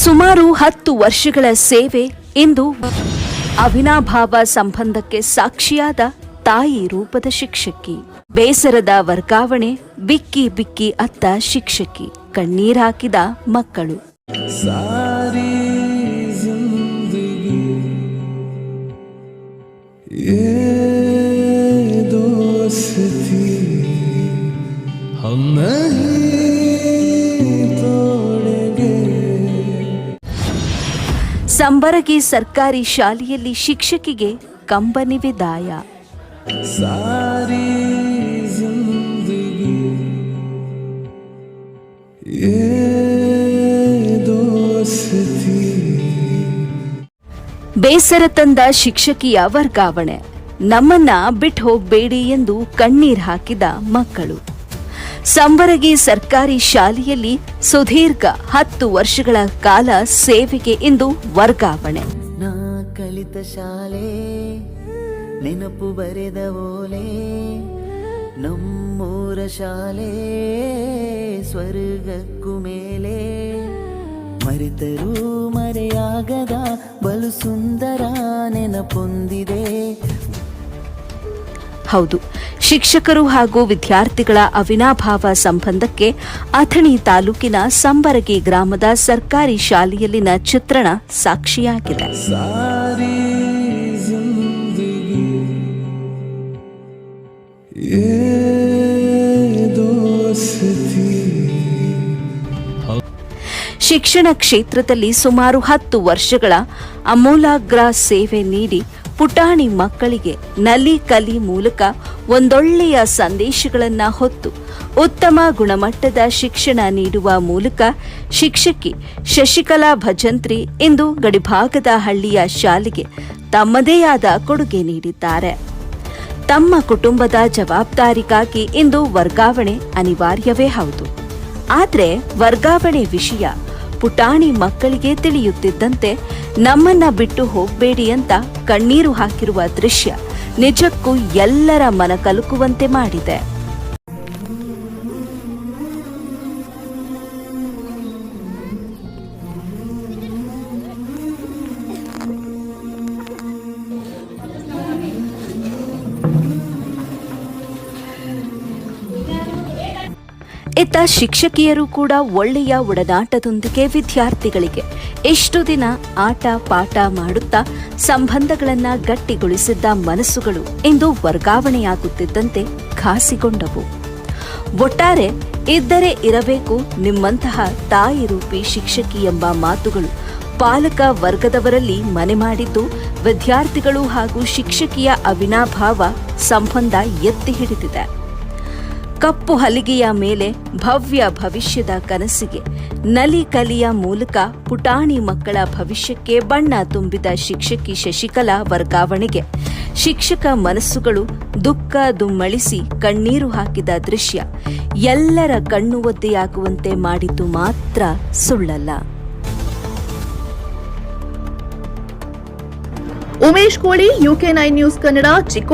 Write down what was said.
ಸುಮಾರು 10 ವರ್ಷಗಳ ಸೇವೆ ಇಂದು ಅವಿನಾಭಾವ ಸಂಬಂಧಕ್ಕೆ ಸಾಕ್ಷಿಯಾದ ತಾಯಿ ರೂಪದ ಶಿಕ್ಷಕಿ. ಬೇಸರದ ವರ್ಗಾವಣೆ, ಬಿಕ್ಕಿ ಬಿಕ್ಕಿ ಅತ್ತ ಶಿಕ್ಷಕಿ, ಕಣ್ಣೀರಾಕಿದ ಮಕ್ಕಳು. ಸಾರಿ ಜಿಂದಗಿ ದೋಸ್ತಿ ಹಮ್ ನಹೀ ತೋಡೆಂಗೆ. ಸಂಬರಗಿ ಸರ್ಕಾರಿ ಶಾಲೆಯಲ್ಲಿ ಶಿಕ್ಷಕಿಗೆ ಕಂಬನಿ ವಿದಾಯ. ಸಾರಿ ಜಿಂದಗಿ ದೋಸ್ತಿ. ಬೇಸರ ತಂದ ಶಿಕ್ಷಕಿಯ ವರ್ಗಾವಣೆ, ನಮ್ಮನ್ನ ಬಿಟ್ಟು ಹೋಗಬೇಡಿ ಎಂದು ಕಣ್ಣೀರ್ ಹಾಕಿದ ಮಕ್ಕಳು. ಸಂಬರಗಿ ಸರ್ಕಾರಿ ಶಾಲೆಯಲ್ಲಿ ಸುದೀರ್ಘ 10 ವರ್ಷಗಳ ಕಾಲ ಸೇವೆಗೆ ಇಂದು ವರ್ಗಾವಣೆ. ನಾ ಕಲಿತ ಶಾಲೆ ನೆನಪು ಬರೆದ ಓಲೆ, ನಮ್ಮೂರ ಶಾಲೆ ಸ್ವರ್ಗಕ್ಕೂ ಮೇಲೆ, ಮರೆತರೂ ಮರೆಯಾಗದ ಬಲು ಸುಂದರ ನೆನಪೊಂದಿದೆ. ಹೌದು, ಶಿಕ್ಷಕರು ಹಾಗೂ ವಿದ್ಯಾರ್ಥಿಗಳ ಅವಿನಾಭಾವ ಸಂಬಂಧಕ್ಕೆ ಅಥಣಿ ತಾಲೂಕಿನ ಸಂಬರಗಿ ಗ್ರಾಮದ ಸರ್ಕಾರಿ ಶಾಲೆಯಲ್ಲಿನ ಚಿತ್ರಣ ಸಾಕ್ಷಿಯಾಗಿದೆ. ಶಿಕ್ಷಣ ಕ್ಷೇತ್ರದಲ್ಲಿ ಸುಮಾರು 10 ವರ್ಷಗಳ ಅಮೂಲಾಗ್ರ ಸೇವೆ ನೀಡಿ ಪುಟಾಣಿ ಮಕ್ಕಳಿಗೆ ನಲಿ ಕಲಿ ಮೂಲಕ ಒಂದೊಳ್ಳೆಯ ಸಂದೇಶಗಳನ್ನು ಹೊತ್ತು ಉತ್ತಮ ಗುಣಮಟ್ಟದ ಶಿಕ್ಷಣ ನೀಡುವ ಮೂಲಕ ಶಿಕ್ಷಕಿ ಶಶಿಕಲಾ ಭಜಂತ್ರಿ ಇಂದು ಗಡಿಭಾಗದ ಹಳ್ಳಿಯ ಶಾಲೆಗೆ ತಮ್ಮದೇ ಆದ ಕೊಡುಗೆ ನೀಡಿದ್ದಾರೆ. ತಮ್ಮ ಕುಟುಂಬದ ಜವಾಬ್ದಾರಿಗಾಗಿ ಇಂದು ವರ್ಗಾವಣೆ ಅನಿವಾರ್ಯವೇ ಹೌದು. ಆದರೆ ವರ್ಗಾವಣೆ ವಿಷಯ ಪುಟಾಣಿ ಮಕ್ಕಳಿಗೆ ತಿಳಿಯುತ್ತಿದ್ದಂತೆ ನಮ್ಮನ್ನ ಬಿಟ್ಟು ಹೋಗಬೇಡಿ ಅಂತ ಕಣ್ಣೀರು ಹಾಕಿರುವ ದೃಶ್ಯ ನಿಜಕ್ಕೂ ಎಲ್ಲರ ಮನ ಕಲುಕುವಂತೆ ಮಾಡಿದೆ. ಇತ್ತ ಶಿಕ್ಷಕಿಯರು ಕೂಡ ಒಳ್ಳೆಯ ಒಡನಾಟದೊಂದಿಗೆ ವಿದ್ಯಾರ್ಥಿಗಳಿಗೆ ಎಷ್ಟು ದಿನ ಆಟ ಪಾಠ ಮಾಡುತ್ತಾ ಸಂಬಂಧಗಳನ್ನು ಗಟ್ಟಿಗೊಳಿಸಿದ್ದ ಮನಸ್ಸುಗಳು ಇಂದು ವರ್ಗಾವಣೆಯಾಗುತ್ತಿದ್ದಂತೆ ಘಾಸಿಗೊಂಡವು. ಒಟ್ಟಾರೆ ಇದ್ದರೆ ಇರಬೇಕು ನಿಮ್ಮಂತಹ ತಾಯಿ ರೂಪಿ ಶಿಕ್ಷಕಿ ಎಂಬ ಮಾತುಗಳು ಪಾಲಕ ವರ್ಗದವರಲ್ಲಿ ಮನೆ ಮಾಡಿದ್ದು ವಿದ್ಯಾರ್ಥಿಗಳು ಹಾಗೂ ಶಿಕ್ಷಕಿಯ ಅವಿನಾಭಾವ ಸಂಬಂಧ ಎತ್ತಿ ಹಿಡಿದಿದೆ. ಕಪ್ಪು ಹಲಿಗೆಯ ಮೇಲೆ ಭವ್ಯ ಭವಿಷ್ಯದ ಕನಸಿಗೆ ನಲಿ ಕಲಿಯ ಮೂಲಕ ಪುಟಾಣಿ ಮಕ್ಕಳ ಭವಿಷ್ಯಕ್ಕೆ ಬಣ್ಣ ತುಂಬಿದ ಶಿಕ್ಷಕಿ ಶಶಿಕಲಾ ವರ್ಗಾವಣೆಗೆ ಶಿಕ್ಷಕ ಮನಸ್ಸುಗಳು ದುಃಖ ದುಮ್ಮಳಿಸಿ ಕಣ್ಣೀರು ಹಾಕಿದ ದೃಶ್ಯ ಎಲ್ಲರ ಕಣ್ಣು ಒದ್ದೆಯಾಗುವಂತೆ ಮಾಡಿದ್ದು ಮಾತ್ರ ಸುಳ್ಳಲ್ಲ. ಉಮೇಶ್ ಕೋಳಿ, UK9 ನ್ಯೂಸ್ ಕನ್ನಡ, ಚಿಕ್ಕೋಡಿ.